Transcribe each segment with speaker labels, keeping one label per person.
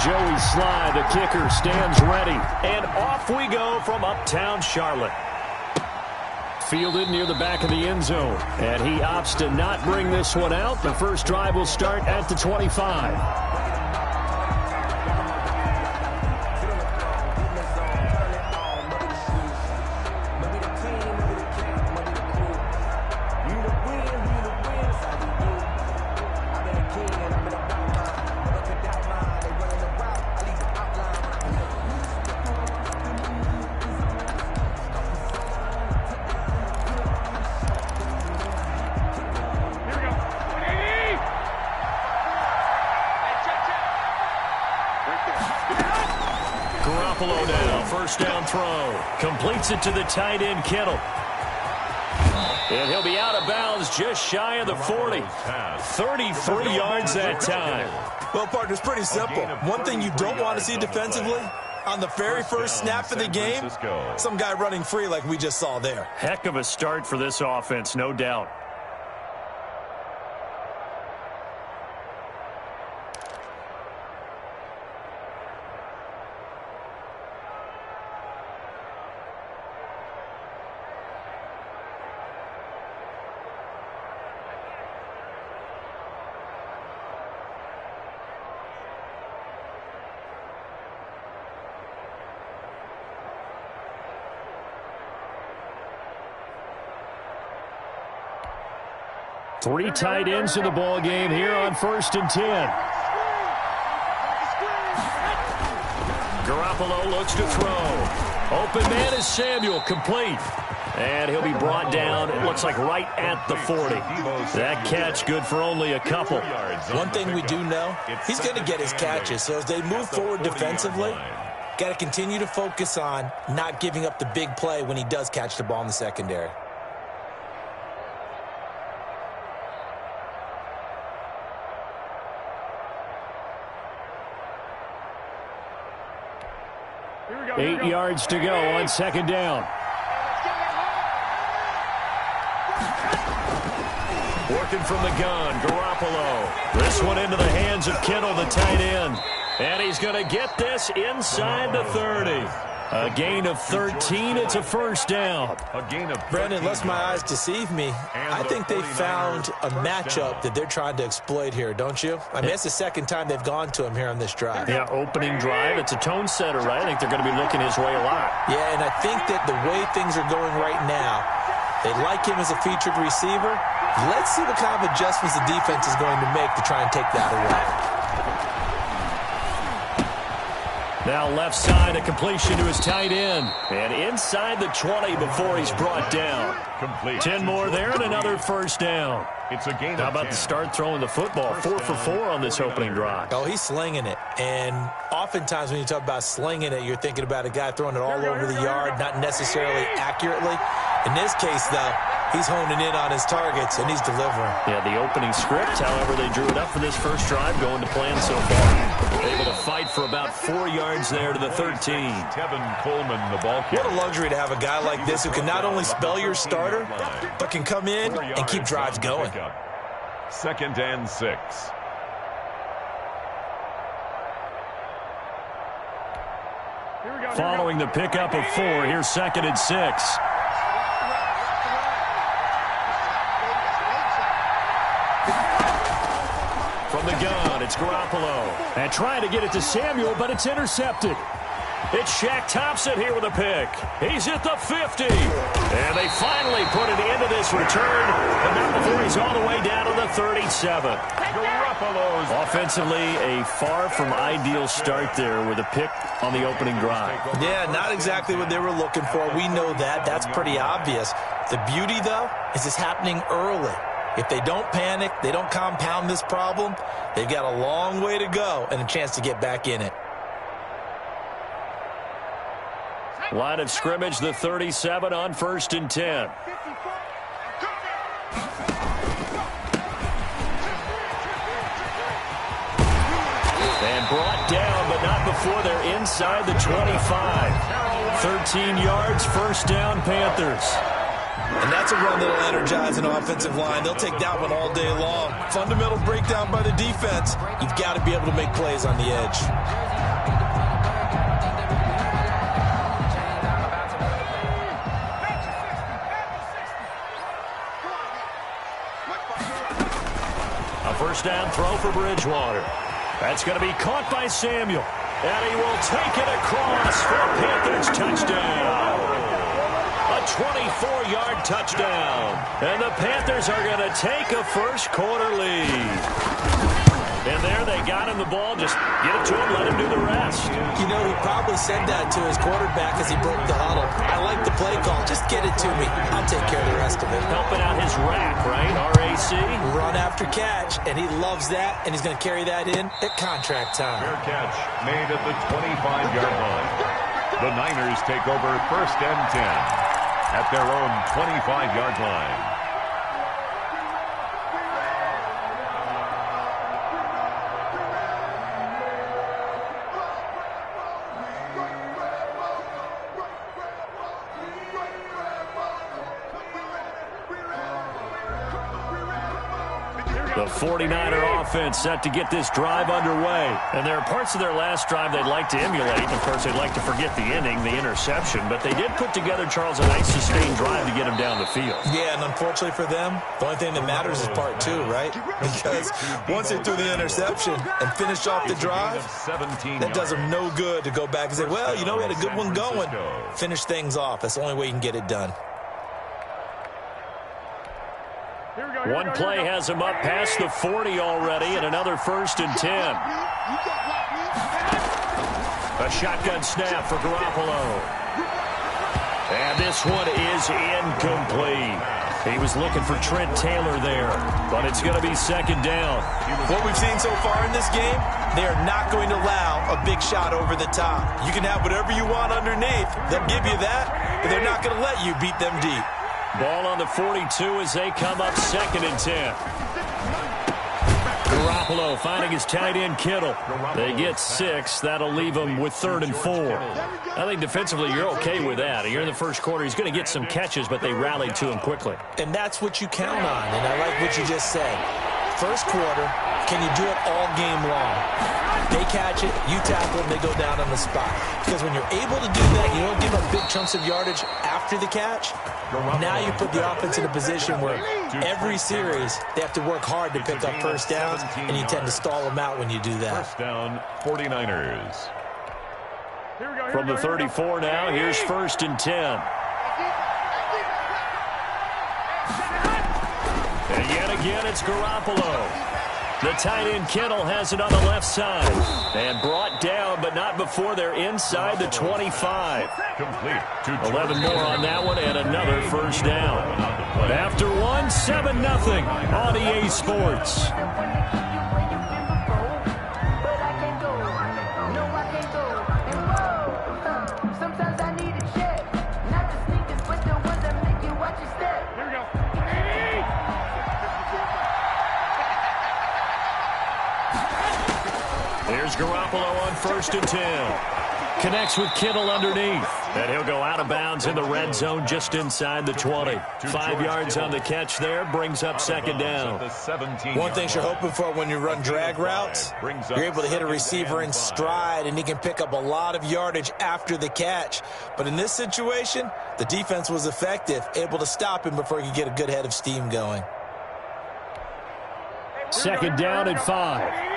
Speaker 1: Joey Sly, the kicker, stands ready. And off we go from uptown Charlotte. Fielded near the back of the end zone. And he opts to not bring this one out. The first drive will start at the 25. Now, first down throw. Completes it to the tight end, Kittle. And he'll be out of bounds just shy of the 40. 33 yards that time.
Speaker 2: Well, partner, it's pretty simple. One thing you don't want to see defensively, on the very first snap of the game, some guy running free like we just saw there.
Speaker 1: Heck of a start for this offense, no doubt. Three tight ends in the ball game here on 1st and 10. Garoppolo looks to throw. Open man is Samuel, complete. And he'll be brought down, it looks like right at the 40. That catch good for only a couple.
Speaker 2: One thing we do know, he's going to get his catches. So as they move forward defensively, got to continue to focus on not giving up the big play when he does catch the ball in the secondary.
Speaker 1: Eight yards to go on 2nd down. Working from the gun, Garoppolo. This one into the hands of Kittle, the tight end. And he's going to get this inside the 30. A gain of 13. It's a first down.
Speaker 2: Brandon, unless my eyes deceive me, I think they found a matchup that they're trying to exploit here, don't you? I mean, it's the second time they've gone to him here on this drive.
Speaker 1: Yeah, opening drive. It's a tone setter, right? I think they're going to be looking his way a lot.
Speaker 2: Yeah, and I think that the way things are going right now, they like him as a featured receiver. Let's see what kind of adjustments the defense is going to make to try and take that away.
Speaker 1: Now left side, a completion to his tight end. And inside the 20 before he's brought down. 10 more there and another first down. How about the start throwing the football? 4 for 4 on this opening drive.
Speaker 2: Oh, he's slinging it. And oftentimes when you talk about slinging it, you're thinking about a guy throwing it all over the yard, not necessarily accurately. In this case, though, he's honing in on his targets, and he's delivering.
Speaker 1: Yeah, the opening script, however, they drew it up for this first drive, going to plan so far. Able to fight for about 4 yards there to the 13.
Speaker 3: Tevin Coleman, the ball carrier.
Speaker 2: What a luxury to have a guy like this who can not only spell your starter, but can come in and keep drives going.
Speaker 3: 2nd and 6.
Speaker 1: Following the pickup of 4, here's 2nd and 6. From the gun, it's Garoppolo. And trying to get it to Samuel, but it's intercepted. It's Shaq Thompson here with a pick. He's at the 50. And they finally put an end to this return. But not before he's all the way down to the 37. Offensively, a far from ideal start there with a pick on the opening drive.
Speaker 2: Yeah, not exactly what they were looking for. We know that. That's pretty obvious. The beauty, though, is it's happening early. If they don't panic, they don't compound this problem, they've got a long way to go and a chance to get back in it.
Speaker 1: Line of scrimmage, the 37 on 1st and 10. And brought down, but not before they're inside the 25. 13 yards, first down, Panthers.
Speaker 2: And that's a run that'll energize an offensive line. They'll take that one all day long. Fundamental breakdown by the defense. You've got to be able to make plays on the edge.
Speaker 1: first down throw for Bridgewater. That's going to be caught by Samuel. And he will take it across for a Panthers touchdown. A 24-yard touchdown. And the Panthers are going to take a first-quarter lead. And there they got him the ball. Just get it to him, let him do the rest.
Speaker 2: You know, he probably said that to his quarterback as he broke the huddle. I like the play call. Just get it to me. I'll take care of the rest of it.
Speaker 1: Helping out his rack, right? RAC.
Speaker 2: Run after catch, and he loves that, and he's going to carry that in at contract time.
Speaker 3: Fair catch made at the 25-yard line. The Niners take over first and 10 at their own 25-yard line.
Speaker 1: The 49er offense set to get this drive underway. And there are parts of their last drive they'd like to emulate. And, of course, they'd like to forget the inning, the interception. But they did put together, Charles, a nice sustained drive to get him down the field.
Speaker 2: Yeah, and unfortunately for them, the only thing that matters is part two, right? Because once they threw the interception and finished off the drive, that does them no good to go back and say, well, you know, we had a good one going. Finish things off. That's the only way you can get it done.
Speaker 1: One play has him up past the 40 already, and another first and 10. A shotgun snap for Garoppolo. And this one is incomplete. He was looking for Trent Taylor there, but it's going to be second down.
Speaker 2: What we've seen so far in this game, they are not going to allow a big shot over the top. You can have whatever you want underneath. They'll give you that, but they're not going to let you beat them deep.
Speaker 1: Ball on the 42 as they come up second and 10. Garoppolo finding his tight end Kittle. They get 6. That'll leave them with 3rd and 4. I think defensively you're okay with that. You're in the first quarter. He's going to get some catches, but they rallied to him quickly.
Speaker 2: And that's what you count on, and I like what you just said. First quarter, can you do it all game long? They catch it, you tackle them, they go down on the spot. Because when you're able to do that, you don't give up big chunks of yardage after the catch. Now you put the offense in a position where every series they have to work hard to pick up first downs, and you tend to stall them out when you do that.
Speaker 3: First down, 49ers.
Speaker 1: From the 34 now, here's first and 10. And yet again, it's Garoppolo. The tight end Kittle has it on the left side. And brought down, but not before they're inside the 25.
Speaker 3: Complete to
Speaker 1: 11 more on that one, and another first down. After one, 7-0 on EA Sports. Here's Garoppolo on first and 10. Connects with Kittle underneath. And he'll go out of bounds in the red zone just inside the 20. 5 yards on the catch there. Brings up second down.
Speaker 2: One thing you're hoping for when you run drag routes, you're able to hit a receiver in stride, and he can pick up a lot of yardage after the catch. But in this situation, the defense was effective, able to stop him before he could get a good head of steam going.
Speaker 1: Second down and 5.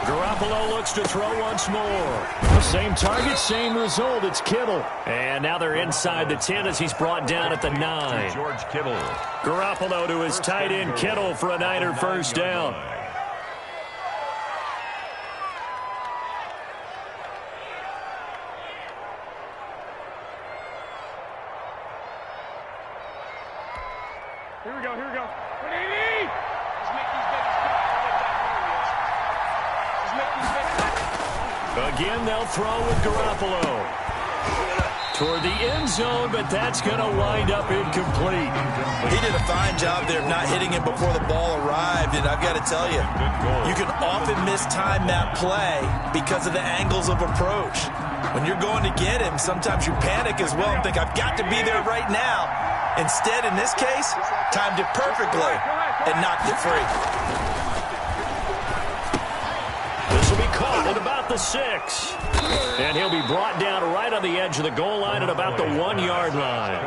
Speaker 1: Garoppolo looks to throw once more. Same target, same result. It's Kittle. And now they're inside the 10 as he's brought down at the 9.
Speaker 3: George Kittle.
Speaker 1: Garoppolo to his tight end Kittle for a Niner first down.
Speaker 4: Here we go.
Speaker 1: Again, they'll throw with Garoppolo. Toward the end zone, but that's going to wind up incomplete.
Speaker 2: He did a fine job there of not hitting it before the ball arrived, and I've got to tell you, you can often mistime that play because of the angles of approach. When you're going to get him, sometimes you panic as well and think, I've got to be there right now. Instead, in this case, timed it perfectly and knocked it free.
Speaker 1: This will be caught at about at the 6. And he'll be brought down right on the edge of the goal line at about the 1-yard line.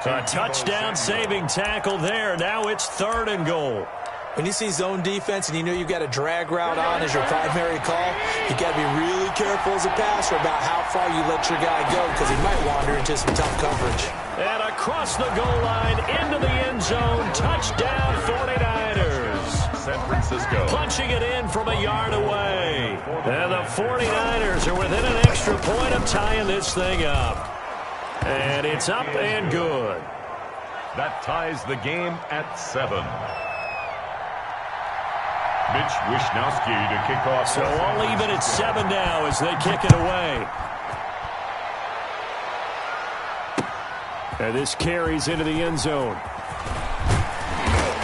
Speaker 1: A touchdown-saving tackle there. Now it's 3rd and goal.
Speaker 2: When you see zone defense and you know you've got a drag route on as your primary call, you got to be really careful as a passer about how far you let your guy go because he might wander into some tough coverage.
Speaker 1: And across the goal line, into the end zone, touchdown 49ers.
Speaker 3: San Francisco.
Speaker 1: Punching it in from a yard away. And the 49ers are within an extra point of tying this thing up. And it's up and good.
Speaker 3: That ties the game at 7. Mitch Wishnowski to kick off.
Speaker 1: So all even at 7 now as they kick it away. And this carries into the end zone.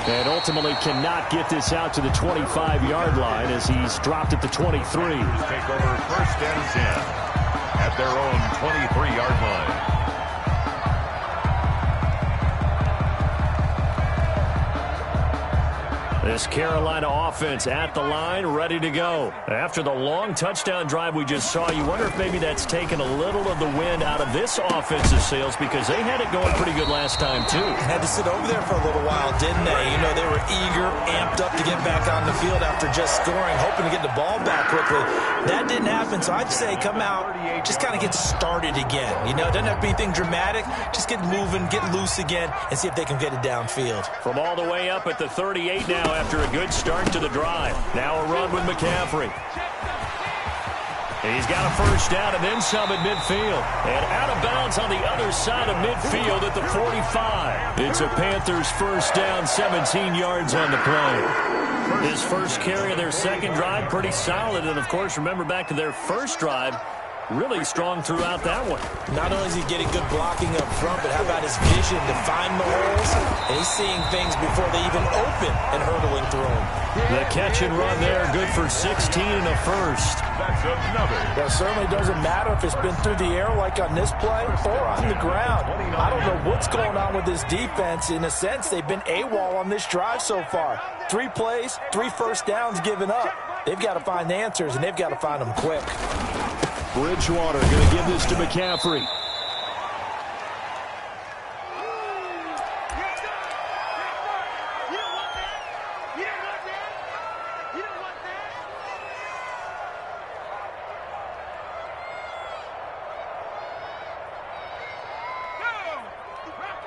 Speaker 1: And ultimately cannot get this out to the 25-yard line as he's dropped at the 23.
Speaker 3: Take over 1st and 10 at their own 23-yard line.
Speaker 1: This Carolina offense at the line, ready to go. After the long touchdown drive we just saw, you wonder if maybe that's taken a little of the wind out of this offensive sails because they had it going pretty good last time, too.
Speaker 2: Had to sit over there for a little while, didn't they? You know, they were eager, amped up to get back on the field after just scoring, hoping to get the ball back quickly. That didn't happen, so I'd say come out, just kind of get started again. You know, it doesn't have to be anything dramatic. Just get moving, get loose again, and see if they can get it downfield.
Speaker 1: From all the way up at the 38 now after a good start to the drive. Now a run with McCaffrey. He's got a first down and then some at midfield. And out of bounds on the other side of midfield at the 45. It's a Panthers first down, 17 yards on the play. His first carry of their second drive, pretty solid. And, of course, remember back to their first drive, really strong throughout that one.
Speaker 2: Not only is he getting good blocking up front, but how about his vision to find the holes? And he's seeing things before they even open and hurdling through them.
Speaker 1: The catch and run there, good for 16 and a first.
Speaker 3: That's another.
Speaker 2: Well, it certainly doesn't matter if it's been through the air like on this play or on the ground. I don't know what's going on with this defense. In a sense, they've been AWOL on this drive so far. 3 plays, 3 first downs given up. They've got to find the answers, and they've got to find them quick.
Speaker 1: Bridgewater going to give this to McCaffrey.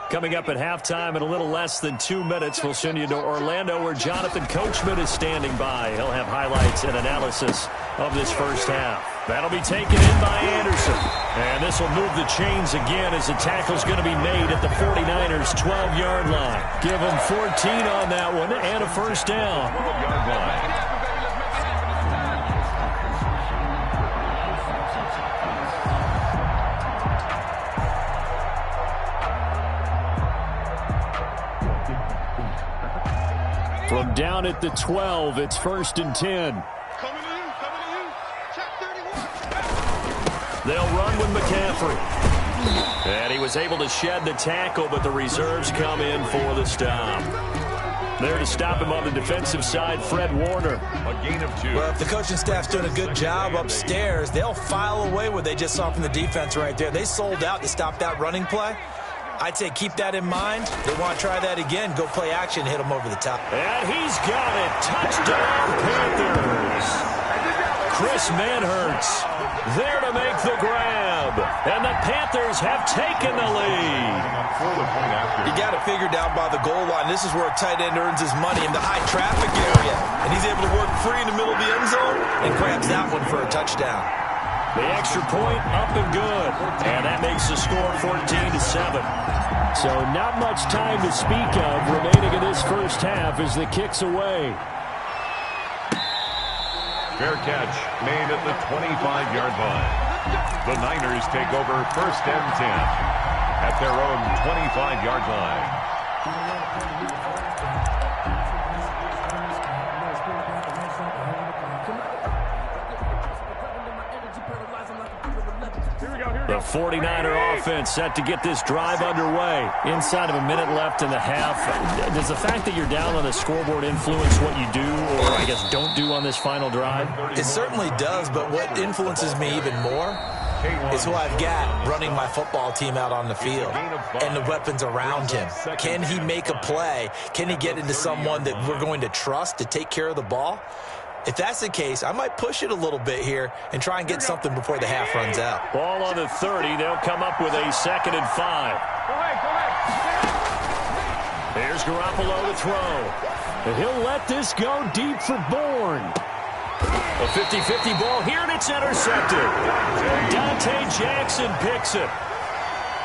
Speaker 1: Coming up at halftime in a little less than 2 minutes, we'll send you to Orlando where Jonathan Coachman is standing by. He'll have highlights and analysis of this first half. That'll be taken in by Anderson. And this will move the chains again as the tackle's going to be made at the 49ers' 12-yard line. Give them 14 on that one and a first down.
Speaker 3: 12-yard line.
Speaker 1: From down at the 12, it's 1st and 10. They'll run with McCaffrey. And he was able to shed the tackle, but the reserves come in for the stop. There to stop him on the defensive side, Fred Warner.
Speaker 3: A gain of 2.
Speaker 2: Well, if the coaching staff's doing a good job upstairs, they'll file away what they just saw from the defense right there. They sold out to stop that running play. I'd say keep that in mind. They want to try that again. Go play action, hit them over the top.
Speaker 1: And he's got it. Touchdown, Panthers. Chris Manhertz there to make the grab. And the Panthers have taken the lead.
Speaker 2: You got it figured out by the goal line. This is where a tight end earns his money in the high traffic area. And he's able to work free in the middle of the end zone and grabs that one for a touchdown.
Speaker 1: The extra point up and good. And that makes the score 14-7. So not much time to speak of remaining in this first half as the kick's away.
Speaker 3: Fair catch made at the 25-yard line. The Niners take over 1st and 10 at their own 25-yard line. The
Speaker 1: The 49er offense set to get this drive underway. Inside of a minute left in the half. Does the fact that you're down on the scoreboard influence what you do, or I guess don't do on this final drive?
Speaker 2: It certainly does, but what influences me even more is who I've got running my football team out on the field and the weapons around him. Can he make a play? Can he get into someone that we're going to trust to take care of the ball? If that's the case, I might push it a little bit here and try and get something before the half runs out.
Speaker 1: Ball on the 30. They'll come up with a 2nd and 5. Here's Garoppolo to throw. And he'll let this go deep for Bourne. A 50-50 ball here, and it's intercepted. Dante Jackson picks it.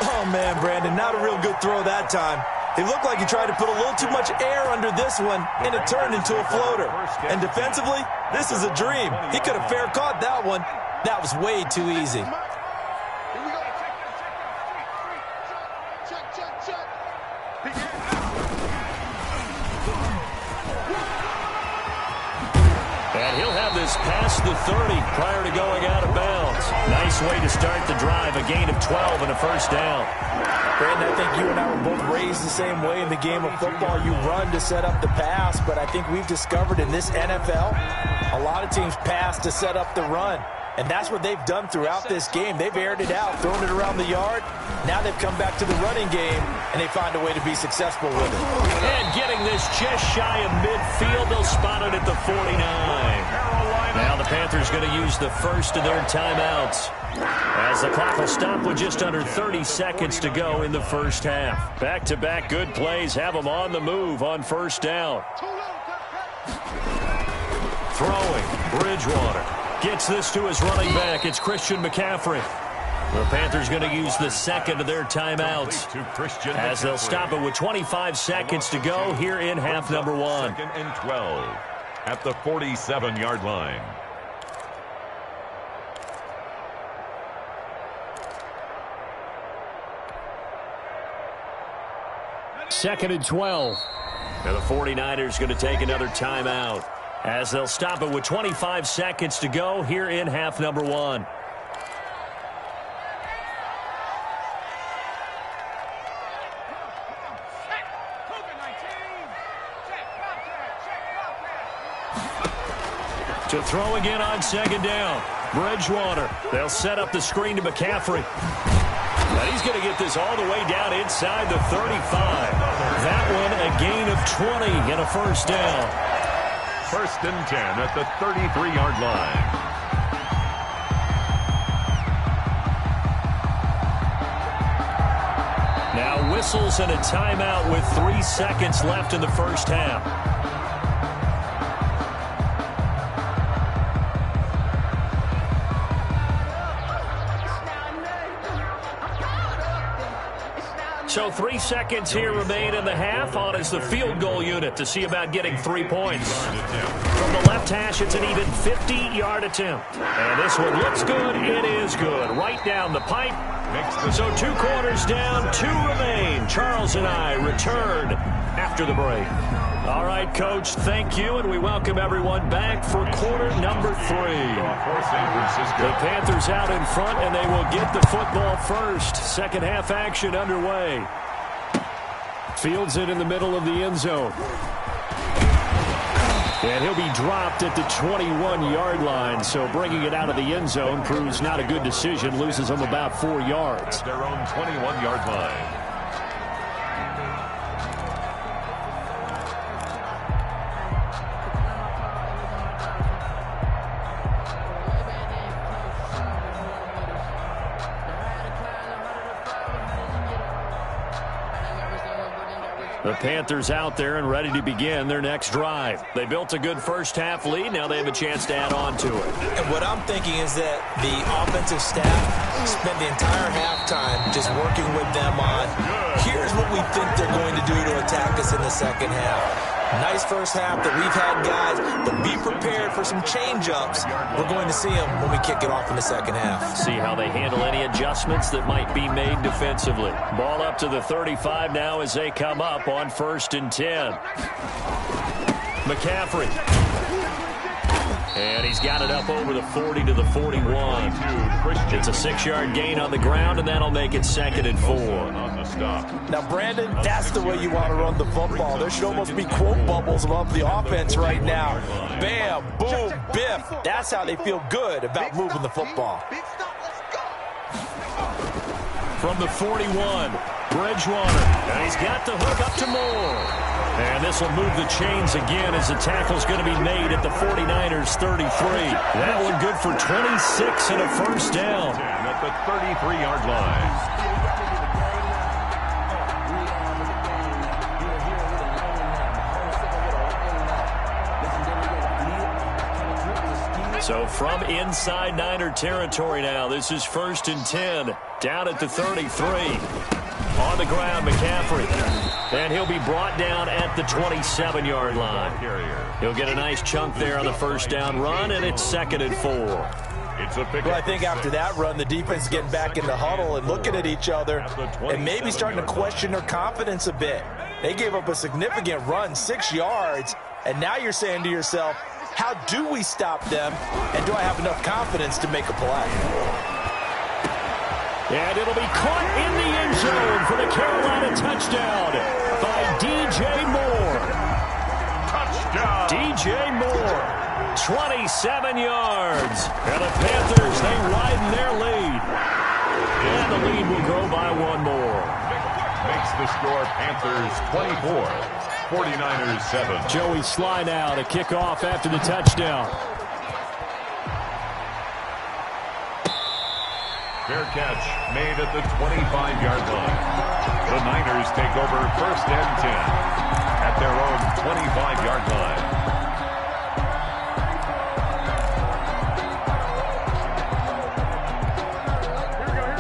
Speaker 2: Oh, man, Brandon, not a real good throw that time. It looked like he tried to put a little too much air under this one, and it turned into a floater. And defensively, this is a dream. He could have fair caught that one. That was way too easy.
Speaker 1: And he'll have this past the 30 prior to going out of bounds. Nice way to start the drive, a gain of 12 and a first down.
Speaker 2: Brandon, I think you and I were both raised the same way in the game of football. You run to set up the pass, but I think we've discovered in this NFL, a lot of teams pass to set up the run. And that's what they've done throughout this game. They've aired it out, thrown it around the yard. Now they've come back to the running game, and they find a way to be successful with it.
Speaker 1: And getting this just shy of midfield, they'll spot it at the 49. Now the Panthers going to use the first of their timeouts, as the clock will stop with just under 30 seconds to go in the first half. Back-to-back good plays have them on the move on first down. Throwing, Bridgewater. Gets this to his running back. It's Christian McCaffrey. The Panthers going to use the second of their timeouts, as they'll stop it with 25 seconds to go here in half number 1.
Speaker 3: 2nd and 12 at the 47-yard line.
Speaker 1: Second and 12. And the 49ers going to take another timeout, as they'll stop it with 25 seconds to go here in half number 1. To throw again on second down. Bridgewater. They'll set up the screen to McCaffrey. And he's going to get this all the way down inside the 35. That one a gain of 20 and a first down.
Speaker 3: 1st and 10 at the 33-yard line.
Speaker 1: Now whistles and a timeout with 3 seconds left in the first half. So 3 seconds here remain in the half. On is the field goal unit to see about getting 3 points. From the left hash, it's an even 50-yard attempt. And this one looks good. It is good. Right down the pipe. So 2 quarters down, 2 remain. Charles and I return after the break. All right, Coach, thank you, and we welcome everyone back for quarter number 3. The Panthers out in front, and they will get the football first. Second half action underway. Fields it in the middle of the end zone. And he'll be dropped at the 21-yard line, so bringing it out of the end zone proves not a good decision, loses them about 4 yards.
Speaker 3: At their own 21-yard line.
Speaker 1: The Panthers out there and ready to begin their next drive. They built a good first half lead. Now they have a chance to add on to it.
Speaker 2: And what I'm thinking is that the offensive staff spent the entire halftime just working with them on, here's what we think they're going to do to attack us in the second half. Nice first half that we've had, guys, but be prepared for some change-ups. We're going to see them when we kick it off in the second half.
Speaker 1: See how they handle any adjustments that might be made defensively. Ball up to the 35 now as they come up on 1st and 10. McCaffrey. And he's got it up over the 40 to the 41. It's a 6-yard gain on the ground, and that'll make it 2nd and 4.
Speaker 2: Now, Brandon, that's the way you want to run the football. There should almost be quote bubbles above the offense right now. Bam, boom, biff. That's how they feel good about moving the football.
Speaker 1: From the 41, Bridgewater. And he's got the hook up to Moore. And this will move the chains again as the tackle's going to be made at the 49ers 33. That one good for 26 and a first down.
Speaker 3: At the 33-yard line.
Speaker 1: So from inside Niner territory now, this is 1st and 10, down at the 33. On the ground, McCaffrey. And he'll be brought down at the 27-yard line. He'll get a nice chunk there on the first down run, and it's 2nd and 4.
Speaker 2: Well, I think after that run, the defense is getting back in the huddle and looking at each other and maybe starting to question their confidence a bit. They gave up a significant run, 6 yards, and now you're saying to yourself, how do we stop them, and do I have enough confidence to make a play?
Speaker 1: And it'll be caught in the end zone for the Carolina touchdown by DJ Moore.
Speaker 3: Touchdown!
Speaker 1: DJ Moore, 27 yards. And the Panthers, they widen their lead. And the lead will grow by 1 more.
Speaker 3: Makes the score Panthers 24. 49ers 7.
Speaker 1: Joey Sly now to kick off after the touchdown.
Speaker 3: Fair catch made at the 25-yard line. The Niners take over 1st and 10 at their own 25-yard line.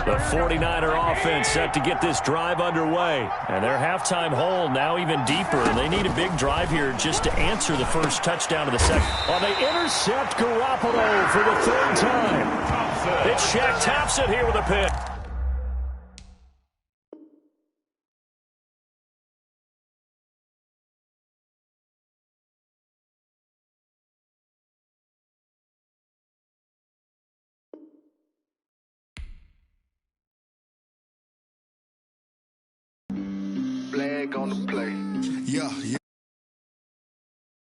Speaker 1: The 49er offense set to get this drive underway. And their halftime hole now even deeper. And they need a big drive here just to answer the first touchdown of the second. Well, they intercept Garoppolo for the 3rd time. It's Shaq Thompson here with a pick.
Speaker 5: Flag on the play. Yeah.